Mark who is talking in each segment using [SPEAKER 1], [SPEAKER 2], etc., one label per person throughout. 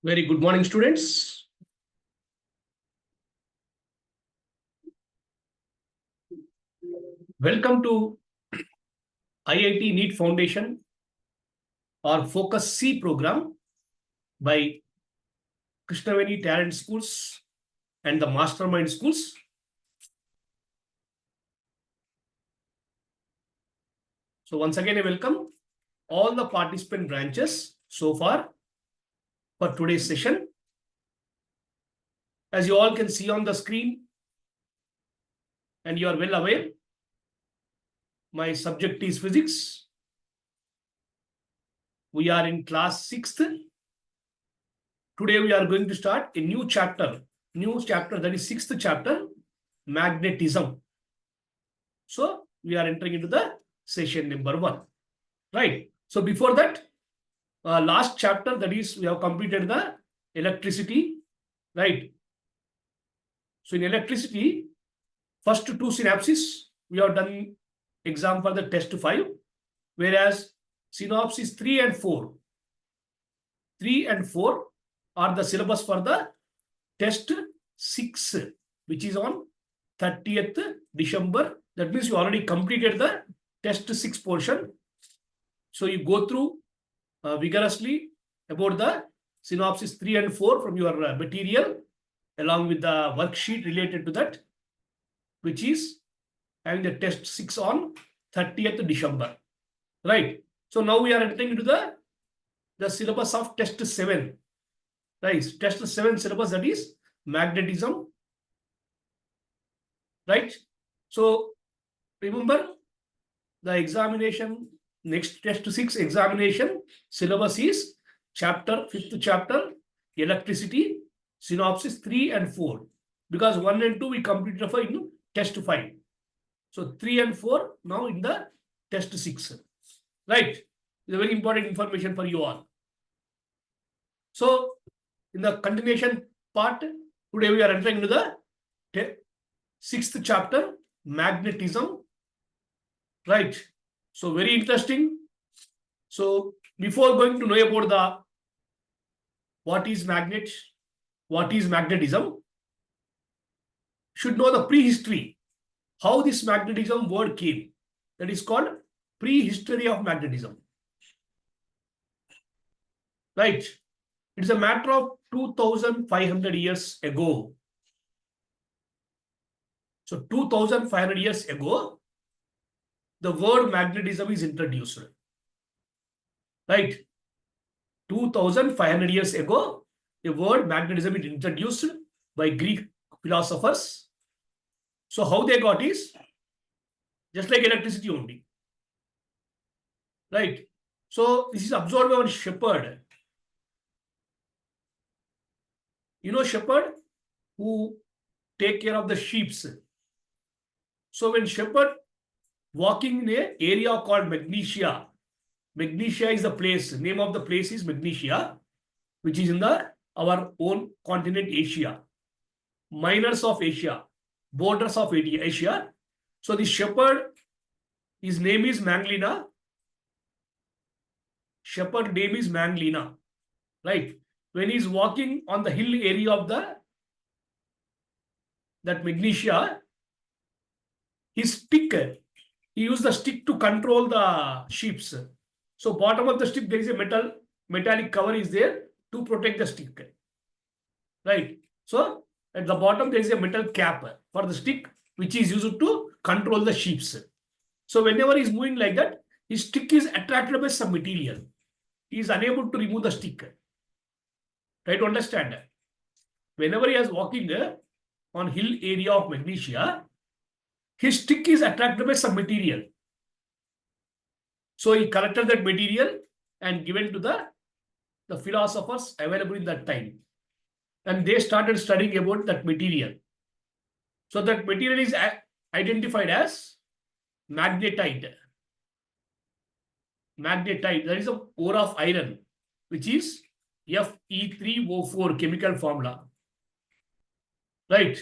[SPEAKER 1] Very good morning, students. Welcome to IIT NEET Foundation or Focus C program by Krishnaveni Talent Schools and the Mastermind Schools. So once again, I welcome all the participant branches so far for today's session. As you all can see on the screen, and you are well aware, my subject is physics. We are in class 6th. Today we are going to start a new chapter that is 6th chapter, magnetism. So we are entering into the session number 1, right? So before that, last chapter, that is, we have completed the electricity, right? So in electricity, first 2 synapses, we have done exam for the test 5, whereas synopsis 3 and 4 are the syllabus for the test 6, which is on 30th December. That means you already completed the test 6 portion. So you go through vigorously about the synopsis 3 and 4 from your material, along with the worksheet related to that, which is having the test 6 on 30th December, right? So now we are entering into the syllabus of test 7, right? Test 7 syllabus, that is magnetism, right? So remember, the examination, next test 6 examination syllabus is chapter 5th chapter, electricity, synopsis 3 and 4, because 1 and 2 we completed for in test 5. So 3 and 4 now in the test 6, right? It's a very important information for you all. So in the continuation part, today we are entering into the 6th chapter, magnetism, right? So very interesting. So before going to know about what is magnet, what is magnetism, should know the prehistory, how this magnetism word came. That is called prehistory of magnetism, right? It's a matter of 2,500 years ago. So 2,500 years ago, the word magnetism is introduced, right? 2,500 years ago, the word magnetism is introduced by Greek philosophers. So how they got is just like electricity only, right? So this is observed by one shepherd. You know shepherd who take care of the sheep. So when shepherd walking in an area called Magnesia, Magnesia is the place, name of the place is Magnesia, which is in our own continent Asia, minors of Asia, borders of Asia. So the shepherd, his name is Manglina. Shepherd name is Manglina, right? When he is walking on the hill area of that Magnesia, his stick, he used the stick to control the sheep. So bottom of the stick, there is a metallic cover is there to protect the stick, right? So at the bottom, there is a metal cap for the stick, which is used to control the sheep. So whenever he is moving like that, his stick is attracted by some material. He is unable to remove the stick. Try to understand. Whenever he is walking on hill area of Magnesia, his stick is attracted by some material. So he collected that material and given to the philosophers available in that time. And they started studying about that material. So that material is identified as magnetite. Magnetite, that is a ore of iron, which is Fe3O4 chemical formula, right?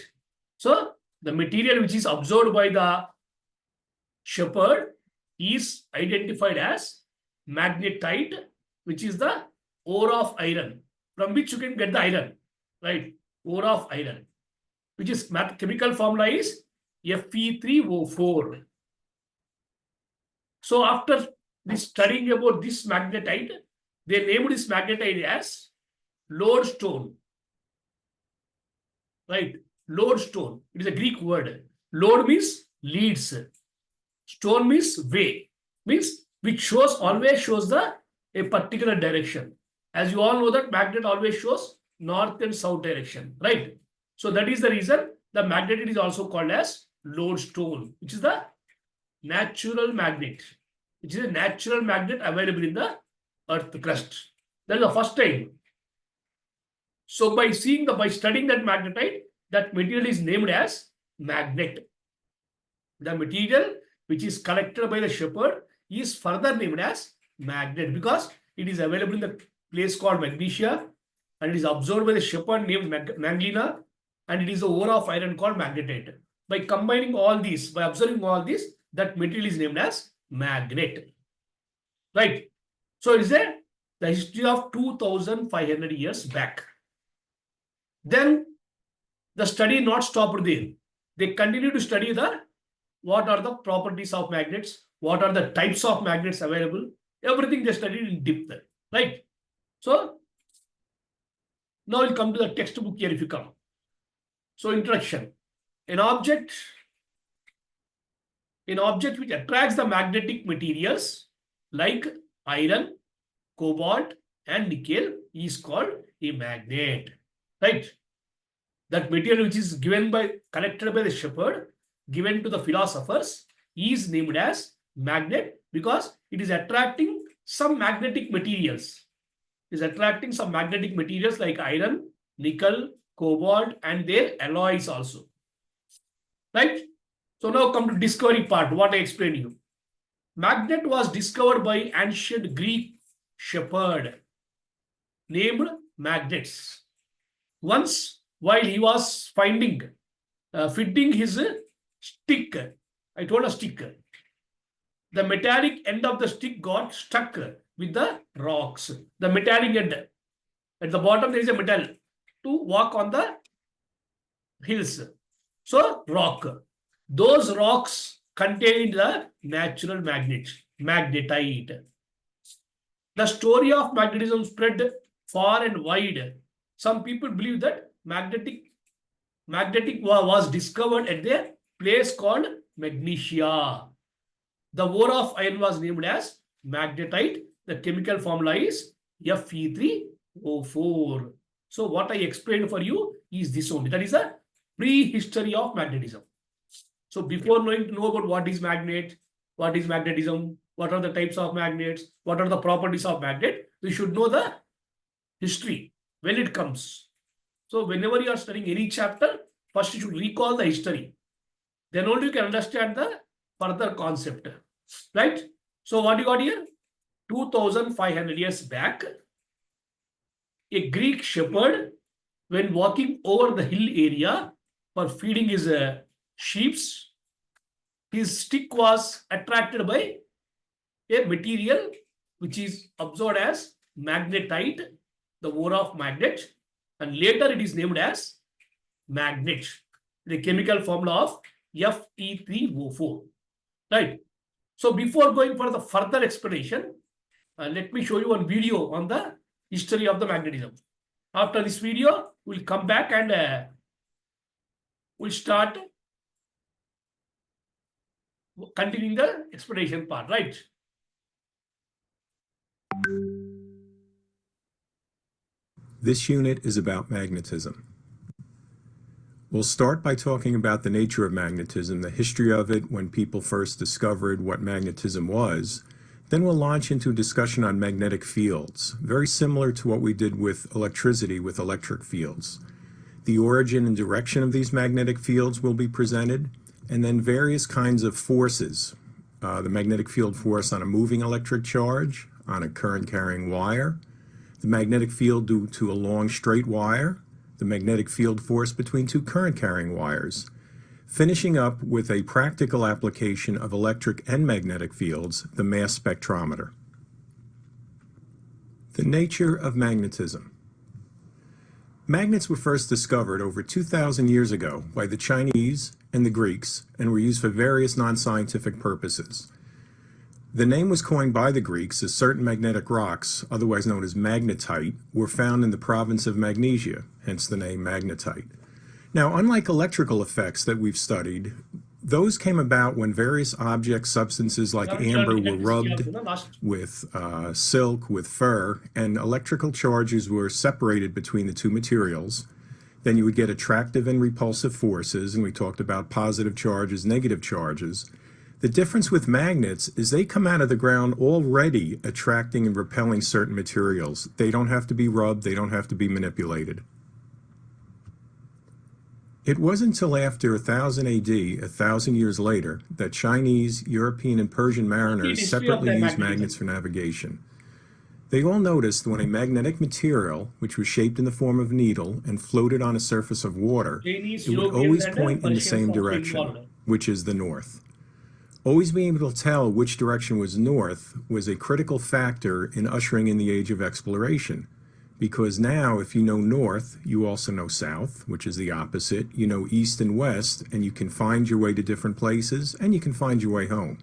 [SPEAKER 1] So the material which is observed by the shepherd is identified as magnetite, which is the ore of iron, from which you can get the iron, right? Ore of iron, which is chemical formula is Fe3O4. So after this studying about this magnetite, they named this magnetite as lodestone, right? Lodestone. It is a Greek word. Lode means leads. Stone means way, means which shows always shows the a particular direction. As you all know that magnet always shows north and south direction, right? So that is the reason the magnet is also called as lodestone, which is the natural magnet, which is a natural magnet available in the earth crust. That is the first time. So by studying that magnetite, that material is named as magnet. The material which is collected by the shepherd is further named as magnet because it is available in the place called magnesia, and it is absorbed by the shepherd named manglina, and it is the ore of iron called magnetite. By combining all these, by observing all this, that material is named as magnet. Right? So it is the history of 2500 years back. Then the study not stopped there. They continue to study what are the properties of magnets, what are the types of magnets available, everything they studied in depth, right? So now we'll come to the textbook here if you come. So introduction. An object which attracts the magnetic materials like iron, cobalt, and nickel is called a magnet, right? That material which is collected by the shepherd, given to the philosophers, is named as magnet because it is attracting some magnetic materials. It is attracting some magnetic materials like iron, nickel, cobalt, and their alloys also. Right? So now come to discovery part, what I explained to you. Magnet was discovered by ancient Greek shepherd named Magnetes. Once, while he was fitting his stick, I told a stick, the metallic end of the stick got stuck with the rocks. The metallic end, at the bottom there is a metal to walk on the hills. So rock. Those rocks contained the natural magnetite. The story of magnetism spread far and wide. Some people believe that magnetic was discovered at a place called Magnesia. The ore of iron was named as magnetite. The chemical formula is Fe3O4. So what I explained for you is this only. That is a prehistory of magnetism. So before knowing about what is magnet, what is magnetism, what are the types of magnets, what are the properties of magnet, we should know the history when it comes. So whenever you are studying any chapter, first you should recall the history. Then only you can understand the further concept. Right? So what you got here? 2500 years back, a Greek shepherd, when walking over the hill area for feeding his sheep, his stick was attracted by a material which is observed as magnetite, the ore of magnet, and later it is named as magnet, the chemical formula of Fe3O4. Right? So before going for the further explanation, let me show you one video on the history of the magnetism. After this video, we'll come back and we'll start continuing the explanation part, right?
[SPEAKER 2] This unit is about magnetism. We'll start by talking about the nature of magnetism, the history of it, when people first discovered what magnetism was. Then we'll launch into a discussion on magnetic fields, very similar to what we did with electricity with electric fields. The origin and direction of these magnetic fields will be presented, and then various kinds of forces. The magnetic field force on a moving electric charge, on a current-carrying wire, the magnetic field due to a long straight wire, the magnetic field force between two current-carrying wires, finishing up with a practical application of electric and magnetic fields, the mass spectrometer. The nature of magnetism. Magnets were first discovered over 2,000 years ago by the Chinese and the Greeks and were used for various non-scientific purposes. The name was coined by the Greeks as certain magnetic rocks, otherwise known as magnetite, were found in the province of Magnesia, hence the name magnetite. Now, unlike electrical effects that we've studied, those came about when various objects, substances like amber were rubbed with silk, with fur, and electrical charges were separated between the two materials. Then you would get attractive and repulsive forces, and we talked about positive charges, negative charges. The difference with magnets is they come out of the ground already attracting and repelling certain materials. They don't have to be rubbed, they don't have to be manipulated. It wasn't until after 1000 AD, 1,000 years later, that Chinese, European, and Persian mariners separately used magnets for navigation. They all noticed when a magnetic material, which was shaped in the form of a needle and floated on a surface of water, it would always point in the same direction, which is the north. Always being able to tell which direction was north was a critical factor in ushering in the age of exploration. Because now, if you know north, you also know south, which is the opposite. You know east and west, and you can find your way to different places, and you can find your way home.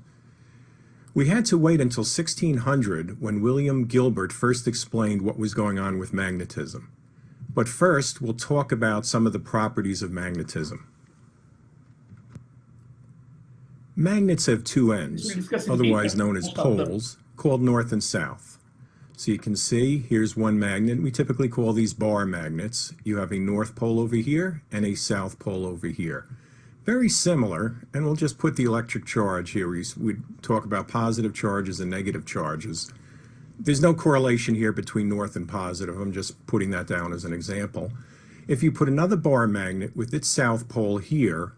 [SPEAKER 2] We had to wait until 1600 when William Gilbert first explained what was going on with magnetism. But first, we'll talk about some of the properties of magnetism. Magnets have two ends, otherwise known as poles, called north and south. So you can see, here's one magnet. We typically call these bar magnets. You have a north pole over here and a south pole over here. Very similar, and we'll just put the electric charge here. We talk about positive charges and negative charges. There's no correlation here between north and positive. I'm just putting that down as an example. If you put another bar magnet with its south pole here,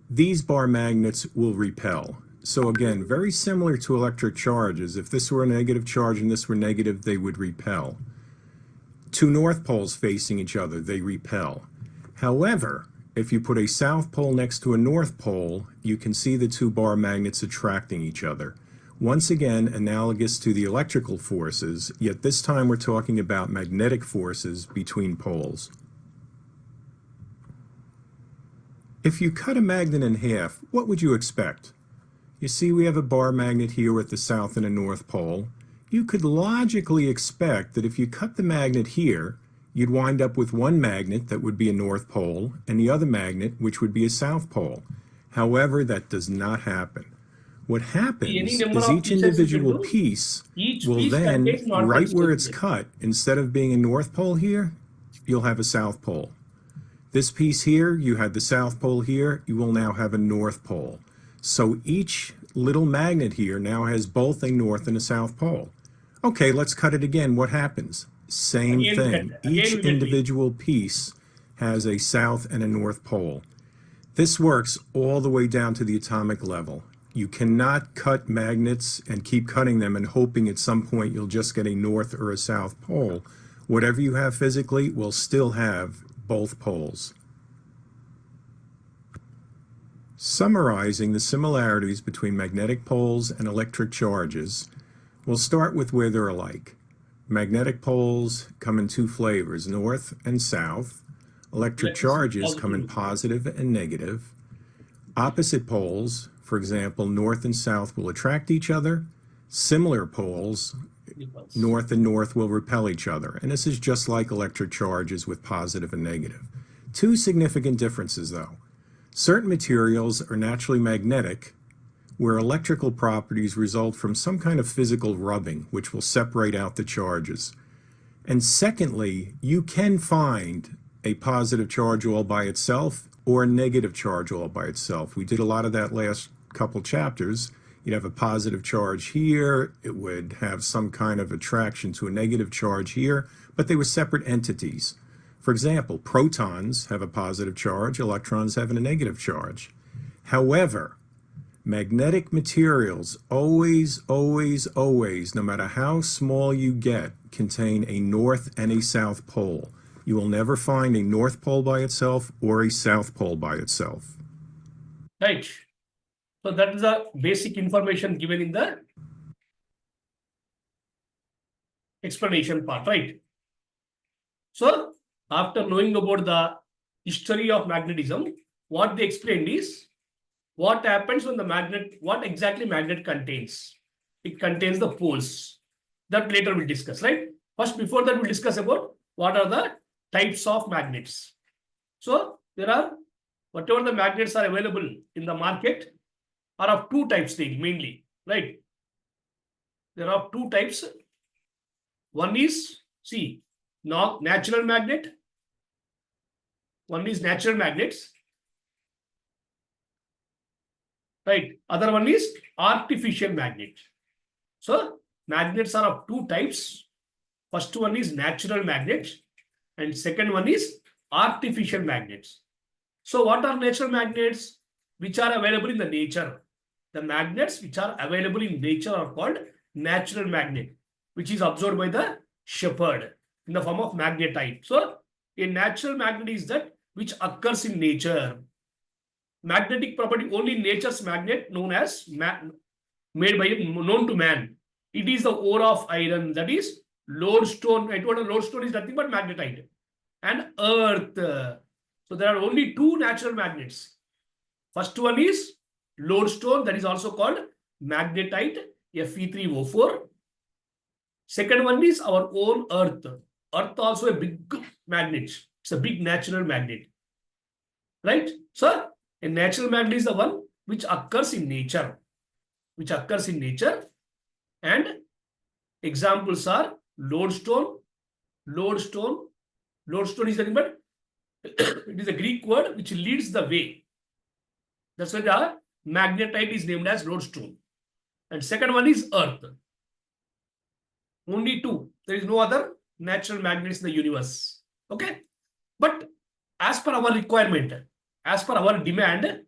[SPEAKER 2] these bar magnets will repel. So again, very similar to electric charges. If this were a negative charge and this were negative, they would repel. Two north poles facing each other, they repel. However, if you put a south pole next to a north pole, you can see the two bar magnets attracting each other. Once again, analogous to the electrical forces, yet this time we're talking about magnetic forces between poles. If you cut a magnet in half, what would you expect? You see we have a bar magnet here with the south and a north pole. You could logically expect that if you cut the magnet here, you'd wind up with one magnet that would be a north pole and the other magnet which would be a south pole. However, that does not happen. What happens is each individual piece will then, right where it's cut, instead of being a north pole here, you'll have a south pole. This piece here, you had the south pole here, you will now have a north pole. So each little magnet here now has both a north and a south pole. Okay, let's cut it again. What happens? Same thing. Each individual piece has a south and a north pole. This works all the way down to the atomic level. You cannot cut magnets and keep cutting them and hoping at some point you'll just get a north or a south pole. Whatever you have physically will still have both poles. Summarizing the similarities between magnetic poles and electric charges, we'll start with where they're alike. Magnetic poles come in two flavors, north and south. Electric charges come in positive and negative. Opposite poles, for example, north and south, will attract each other. Similar poles, north and north, will repel each other. And this is just like electric charges with positive and negative. Two significant differences, though. Certain materials are naturally magnetic, where electrical properties result from some kind of physical rubbing, which will separate out the charges. And secondly, you can find a positive charge all by itself or a negative charge all by itself. We did a lot of that last couple chapters. You'd have a positive charge here, it would have some kind of attraction to a negative charge here, but they were separate entities. For example, protons have a positive charge, electrons have a negative charge. However, magnetic materials always, no matter how small you get, contain a north and a south pole. You will never find a north pole by itself or a south pole by itself.
[SPEAKER 1] Right. So that is the basic information given in the explanation part, right? So after knowing about the history of magnetism, what they explained is what happens when the magnet, what exactly magnet contains. It contains the poles. That later we'll discuss, right? First, before that, we'll discuss about what are the types of magnets. So there are, whatever the magnets are available in the market are of two types mainly, right? There are two types. One is, see, natural magnet. One is natural magnets, right? Other one is artificial magnet. So magnets are of two types. First one is natural magnet and second one is artificial magnets. So what are natural magnets? Which are available in the nature. The magnets which are available in nature are called natural magnet, which is observed by the shepherd in the form of magnetite. So a natural magnet is that which occurs in nature. Magnetic property only nature's magnet known as made by known to man. It is the ore of iron, that is lodestone. I told you lodestone is nothing but magnetite and earth. So there are only two natural magnets. First one is lodestone, that is also called magnetite, Fe3O4. Second one is our own earth. Earth also a big magnet. It's a big natural magnet. Right? So a natural magnet is the one which occurs in nature. Which occurs in nature. And examples are lodestone. Lodestone. Lodestone is nothing but it is a Greek word which leads the way. That's why the magnetite is named as lodestone. And second one is earth. Only two. There is no other natural magnets in the universe. Okay. But as per our requirement, as per our demand,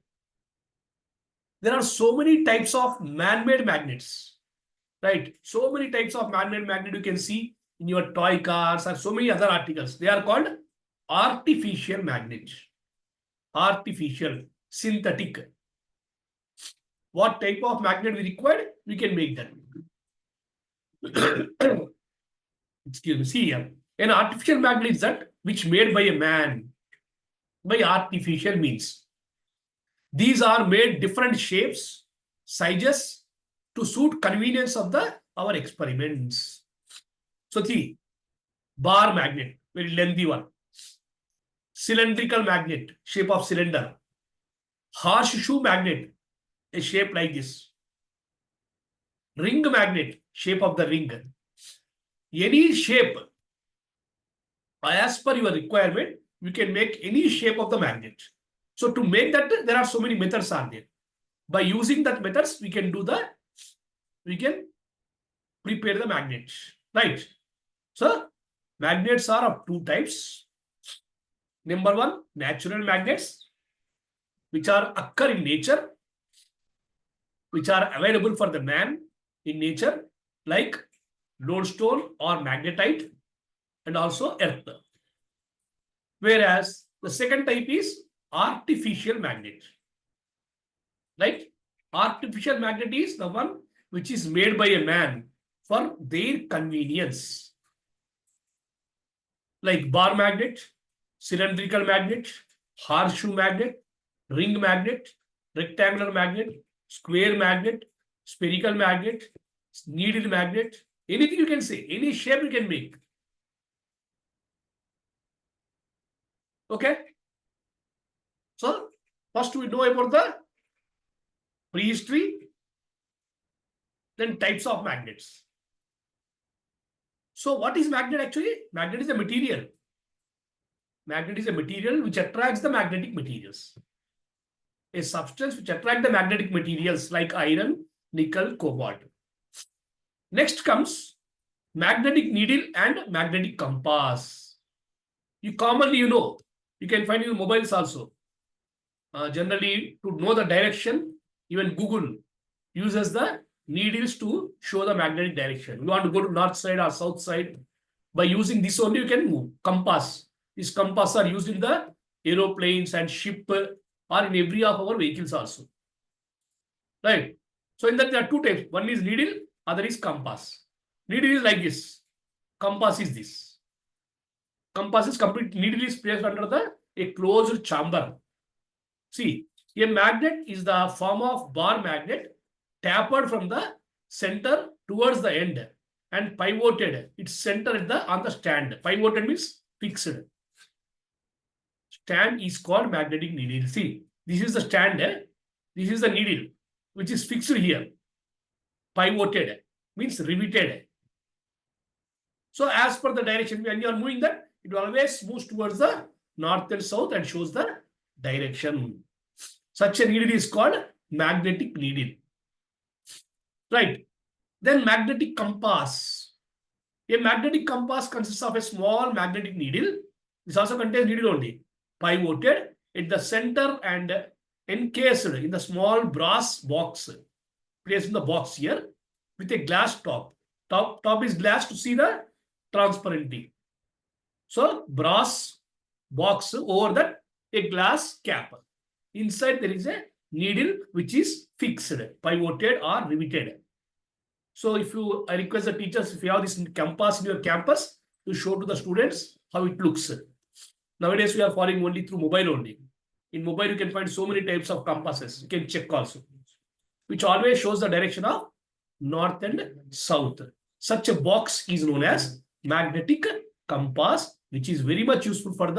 [SPEAKER 1] there are so many types of man-made magnets. Right? So many types of man-made magnet you can see in your toy cars or so many other articles. They are called artificial magnets. Artificial, synthetic. What type of magnet we require, we can make that. Excuse me, see here. An artificial magnet is that which made by a man. By artificial means. These are made different shapes, sizes to suit convenience of our experiments. So see, bar magnet, very lengthy one. Cylindrical magnet, shape of cylinder. Horseshoe magnet, a shape like this. Ring magnet, shape of the ring. Any shape, as per your requirement, you can make any shape of the magnet. So to make that, there are so many methods are there. By using that methods, we can prepare the magnet, right? So magnets are of two types. Number one, natural magnets, which are occur in nature, which are available for the man in nature, like lodestone or magnetite, and also earth. Whereas the second type is artificial magnet. Right? Artificial magnet is the one which is made by a man for their convenience. Like bar magnet, cylindrical magnet, horseshoe magnet, ring magnet, rectangular magnet, square magnet, spherical magnet, needle magnet, anything you can say, any shape you can make. Okay. So first we know about the prehistory, then types of magnets. So what is magnet actually? Magnet is a material. Magnet is a material which attracts the magnetic materials. A substance which attracts the magnetic materials like iron, nickel, cobalt. Next comes magnetic needle and magnetic compass. You commonly, you can find in mobiles also. Generally, to know the direction, even Google uses the needles to show the magnetic direction. You want to go to north side or south side. By using this only, you can move. Compass. These compasses are used in the aeroplanes and ship or in every of our vehicles also. Right? So in that there are two types. One is needle, other is compass. Needle is like this. Compass is this. Compass is complete needle is placed under a closed chamber. See, a magnet is the form of bar magnet tapered from the center towards the end and pivoted. Its center on the stand. Pivoted means fixed. Stand is called magnetic needle. See, this is the stand. This is the needle which is fixed here. Pivoted means riveted. So as per the direction, when you are moving that, it always moves towards the north and south and shows the direction. Such a needle is called magnetic needle. Right. Then magnetic compass. A magnetic compass consists of a small magnetic needle. This also contains needle only. Pivoted at the center and encased in the small brass box. Placed in the box here with a glass top. Top is glass to see the transparency. So brass box over that a glass cap. Inside there is a needle which is fixed, pivoted or riveted. So I request the teachers, if you have this compass in your campus, to show to the students how it looks. Nowadays we are following only through mobile only. In mobile you can find so many types of compasses. You can check also, which always shows the direction of north and south. Such a box is known as magnetic compass, which is very much useful for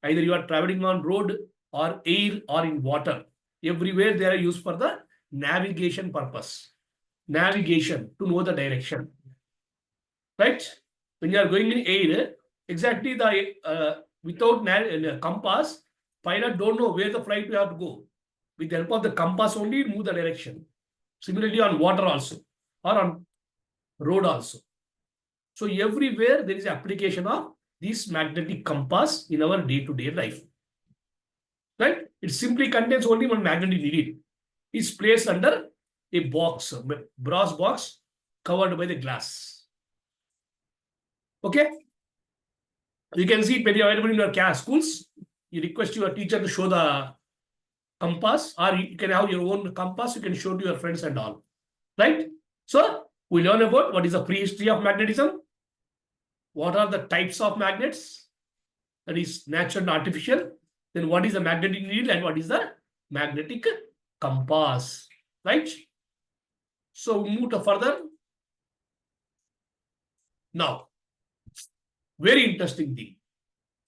[SPEAKER 1] either you are traveling on road or air or in water. Everywhere they are used for the navigation purpose. Navigation, to know the direction. Right? When you are going in air, exactly without compass, pilot don't know where the flight will have to go. With the help of the compass only, move the direction. Similarly on water also, or on road also. So everywhere there is application of this magnetic compass in our day-to-day life. Right? It simply contains only one magnetic needle. It's placed under a box, a brass box covered by the glass. Okay? You can see it when you are available in your schools. You request your teacher to show the compass, or you can have your own compass. You can show to your friends and all. Right? So we learn about what is the prehistory of magnetism. What are the types of magnets? That is natural and artificial. Then what is the magnetic needle and what is the magnetic compass? Right? So we move to further. Now, very interesting thing.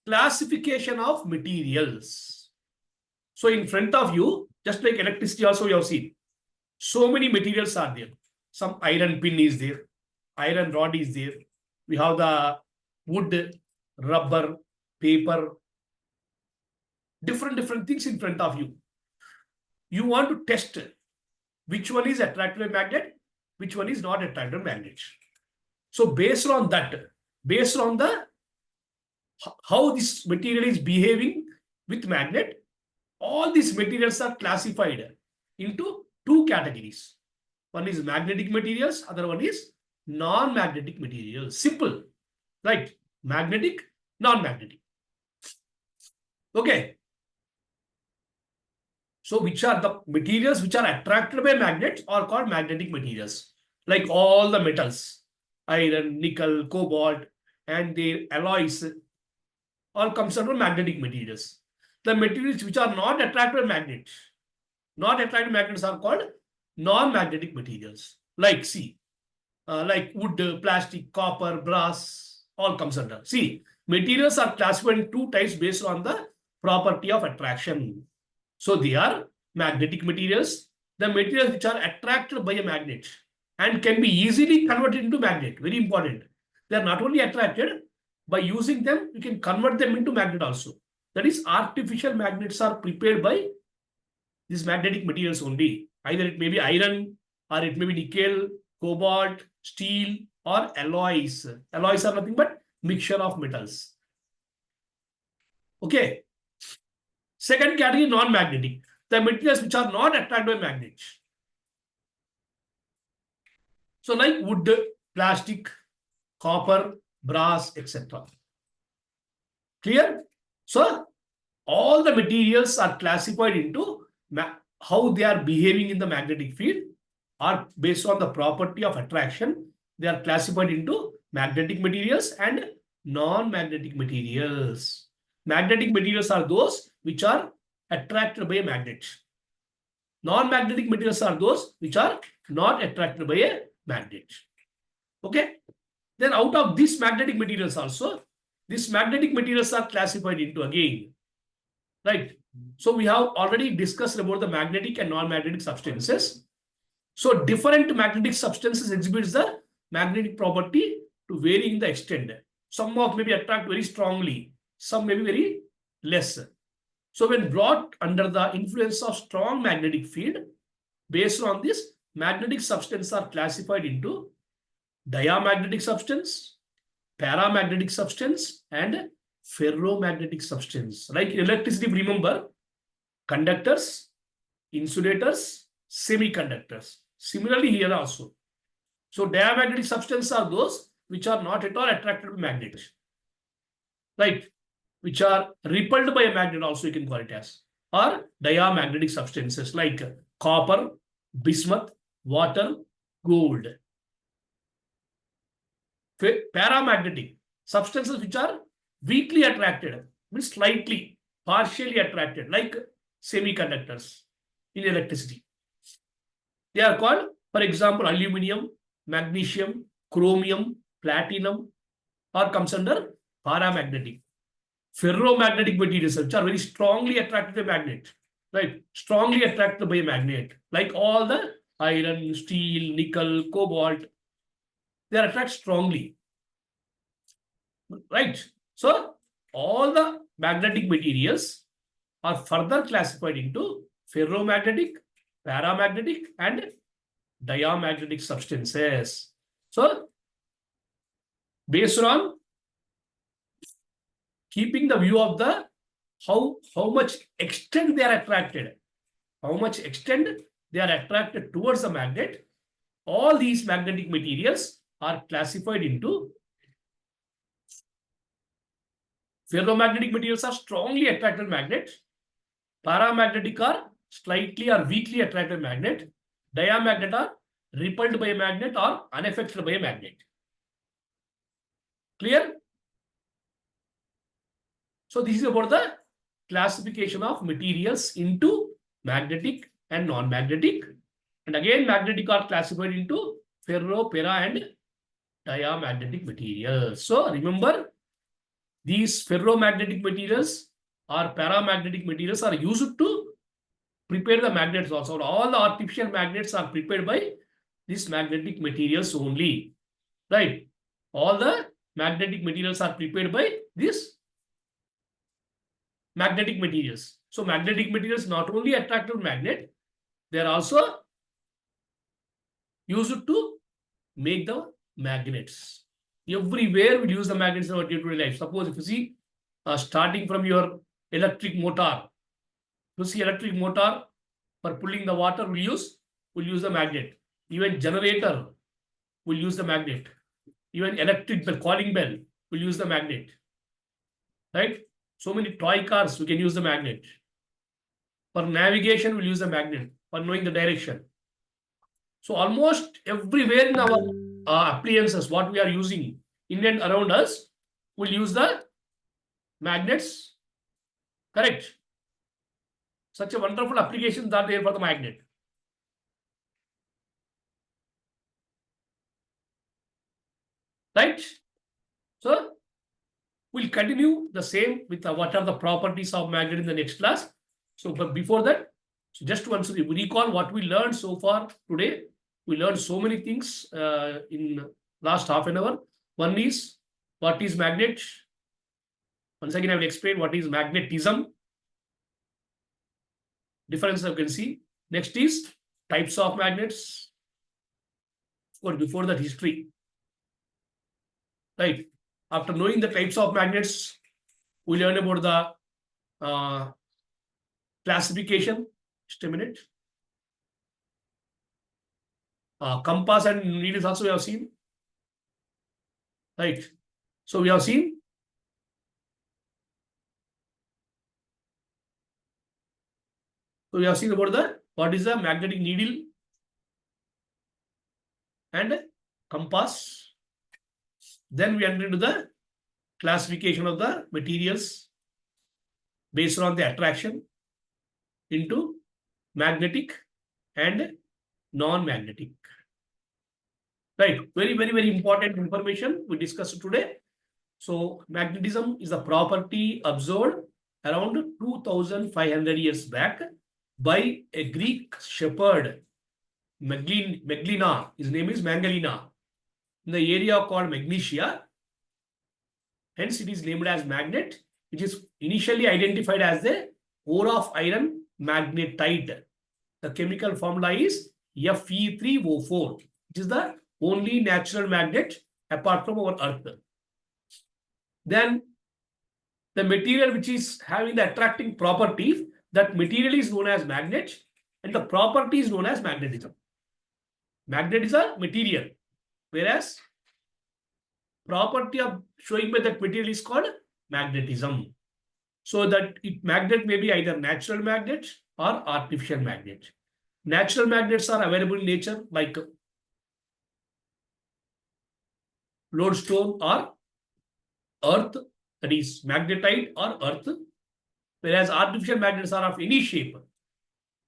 [SPEAKER 1] Classification of materials. So in front of you, just like electricity also you have seen, so many materials are there. Some iron pin is there. Iron rod is there. We have the wood, rubber, paper, different things in front of you. You want to test which one is attracted by magnet, which one is not attracted by magnet. So based on that, based on how this material is behaving with magnet, all these materials are classified into two categories. One is magnetic materials, other one is non-magnetic materials. Simple, right? Magnetic, non-magnetic. Okay. So which are the materials which are attracted by magnets are called magnetic materials. Like all the metals, iron, nickel, cobalt, and their alloys all comes under magnetic materials. The materials which are not attracted by magnets, not attracted magnets are called non-magnetic materials. Like like wood, plastic, copper, brass, all comes under. See, materials are classified in two types based on the property of attraction. So they are magnetic materials, the materials which are attracted by a magnet and can be easily converted into magnet. Very important. They are not only attracted, by using them, you can convert them into magnet also. That is, artificial magnets are prepared by these magnetic materials only. Either it may be iron, or it may be nickel, cobalt, steel, or alloys. Alloys are nothing but mixture of metals. Okay. Second category, non-magnetic. The materials which are not attracted by magnets. So like wood, plastic, copper, brass, etc. Clear? So all the materials are classified into how they are behaving in the magnetic field, are based on the property of attraction they are classified into magnetic materials and non-magnetic materials. Magnetic materials are those which are attracted by a magnet. Non-magnetic materials are those which are not attracted by a magnet. Okay. Then out of these magnetic materials also, these magnetic materials are classified into again. Right. So we have already discussed about the magnetic and non-magnetic substances. So different magnetic substances exhibits the magnetic property to vary in the extent. Some of maybe attract very strongly, some may be very less. So when brought under the influence of strong magnetic field, based on this, magnetic substances are classified into diamagnetic substance, paramagnetic substance, and ferromagnetic substance. Like in electricity, remember conductors, insulators, semiconductors. Similarly, here also. So diamagnetic substances are those which are not at all attracted by magnet. Right? Which are repelled by a magnet, also you can call it as. Or diamagnetic substances like copper, bismuth, water, gold. Paramagnetic substances which are weakly attracted, means slightly, partially attracted, like semiconductors in electricity. They are called, for example, aluminum, magnesium, chromium, platinum, or comes under paramagnetic. Ferromagnetic materials which are very strongly attracted by magnet, right? Strongly attracted by a magnet, like all the iron, steel, nickel, cobalt, they are attracted strongly, right? So all the magnetic materials are further classified into ferromagnetic, paramagnetic, and diamagnetic substances. So based on keeping the view of the how much extent they are attracted, how much extent they are attracted towards the magnet, all these magnetic materials are classified into ferromagnetic materials are strongly attracted magnet, paramagnetic are slightly or weakly attracted magnet, diamagnet are repelled by a magnet or unaffected by a magnet. Clear? So this is about the classification of materials into magnetic and non-magnetic. And again, magnetic are classified into ferro, para, and diamagnetic materials. So remember, these ferromagnetic materials or paramagnetic materials are used to prepare the magnets also. All the artificial magnets are prepared by these magnetic materials only. Right? All the magnetic materials are prepared by this magnetic materials. So magnetic materials not only attract to magnet, they are also used to make the magnets. Everywhere we use the magnets in our day-to-day life. Suppose if you see, starting from your electric motor, you see electric motor for pulling the water, we'll use the magnet. Even generator will use the magnet. Even electric bell, calling bell will use the magnet. Right? So many toy cars, we can use the magnet. For navigation, we'll use the magnet for knowing the direction. So almost everywhere in our appliances, what we are using in and around us, will use the magnets. Correct? Such a wonderful applications are there for the magnet. Right? So we'll continue the same with what are the properties of magnet in the next class. So, but before that, so just once we recall what we learned so far today. We learned so many things in last half an hour. One is what is magnet. Once again, I will explain what is magnetism. Difference you can see. Next is types of magnets. Or before that, history. Right. After knowing the types of magnets, we learn about the classification. Just a minute. Compass and needles also we have seen. Right. So we have seen about the what is the magnetic needle and compass. Then we enter into the classification of the materials based on the attraction into magnetic and non-magnetic. Right. Very important information we discussed today. So magnetism is a property observed around 2500 years back by a Greek shepherd, Maglina. His name is Mangalina, in the area called Magnesia. Hence it is named as magnet, which is initially identified as the ore of iron magnetite. The chemical formula is Fe3O4, which is the only natural magnet apart from our earth. Then the material which is having the attracting property, that material is known as magnet, and the property is known as magnetism. Magnet is a material, whereas property of showing by that material is called magnetism. So that magnet may be either natural magnet or artificial magnet. Natural magnets are available in nature like lodestone or earth, that is magnetite or earth, whereas artificial magnets are of any shape: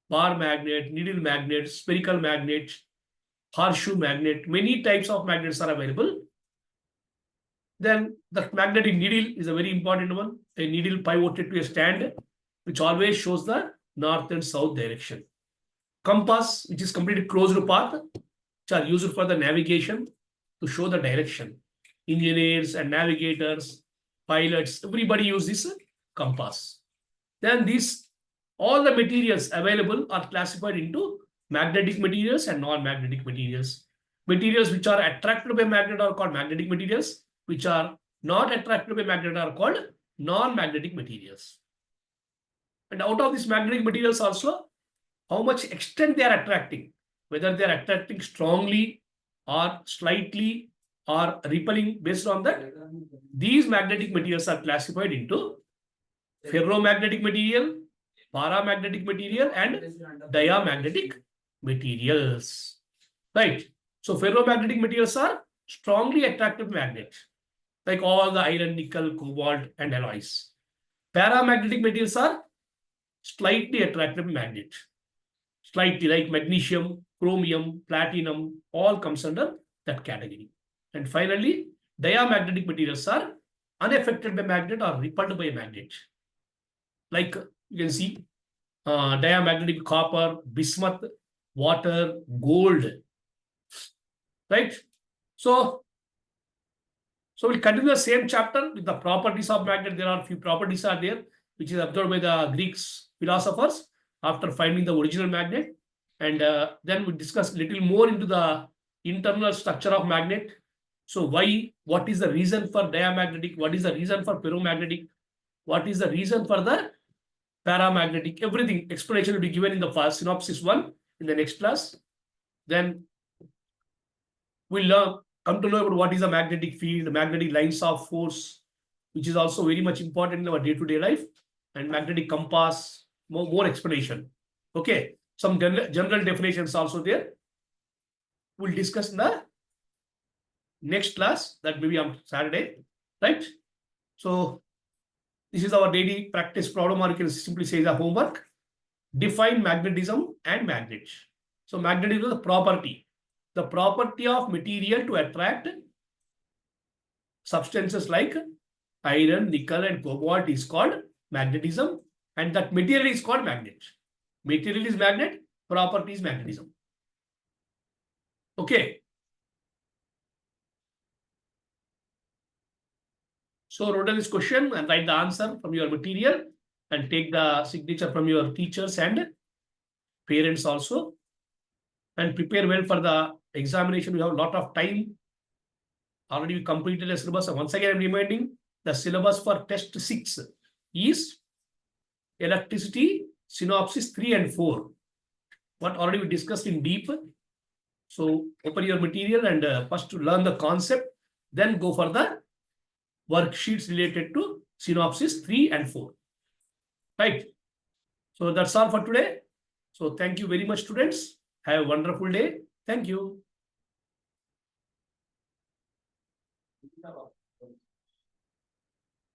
[SPEAKER 1] bar magnet, needle magnet, spherical magnet, horseshoe magnet. Many types of magnets are available. Then the magnetic needle is a very important one. A needle pivoted to a stand, which always shows the north and south direction. Compass, which is completely closed path, which are used for the navigation to show the direction. Engineers and navigators, pilots, everybody use this compass. Then all the materials available are classified into magnetic materials and non-magnetic materials. Materials which are attracted by magnet are called magnetic materials, which are not attracted by magnet are called non-magnetic materials. And out of these magnetic materials also, how much extent they are attracting, whether they are attracting strongly or slightly or repelling, based on that, these magnetic materials are classified into ferromagnetic material, paramagnetic material, and diamagnetic materials. Right. So ferromagnetic materials are strongly attractive magnets, like all the iron, nickel, cobalt, and alloys. Paramagnetic materials are slightly attractive magnets. Slightly, like magnesium, chromium, platinum, all comes under that category. And finally, diamagnetic materials are unaffected by magnet or repelled by magnet. Like you can see, diamagnetic copper, bismuth, water, gold. Right? So we'll continue the same chapter with the properties of magnet. There are a few properties are there, which is observed by the Greeks philosophers after finding the original magnet. And then we discuss a little more into the internal structure of magnet. So what is the reason for diamagnetic? What is the reason for ferromagnetic? What is the reason for the paramagnetic? Everything explanation will be given in the first synopsis 1 in the next class. Then we'll come to know about what is a magnetic field, magnetic lines of force, which is also very much important in our day-to-day life, and magnetic compass, more explanation. Okay, some general definitions also there. We'll discuss in the next class, that may be on Saturday, right? So this is our daily practice problem, or you can simply say the homework. Define magnetism and magnet. So magnetism is the property of material to attract substances like iron, nickel, and cobalt is called magnetism, and that material is called magnet. Material is magnet, property is magnetism. Okay. So write down this question and write the answer from your material, and take the signature from your teachers and parents also, and prepare well for the examination. We have a lot of time. Already we completed the syllabus. And once again, I'm reminding, the syllabus for test 6 is electricity, synopsis 3 and 4. What already we discussed in deep. So open your material and first to learn the concept, then go for the worksheets related to synopsis 3 and 4. Right. So that's all for today. So thank you very much, students. Have a wonderful day. Thank you.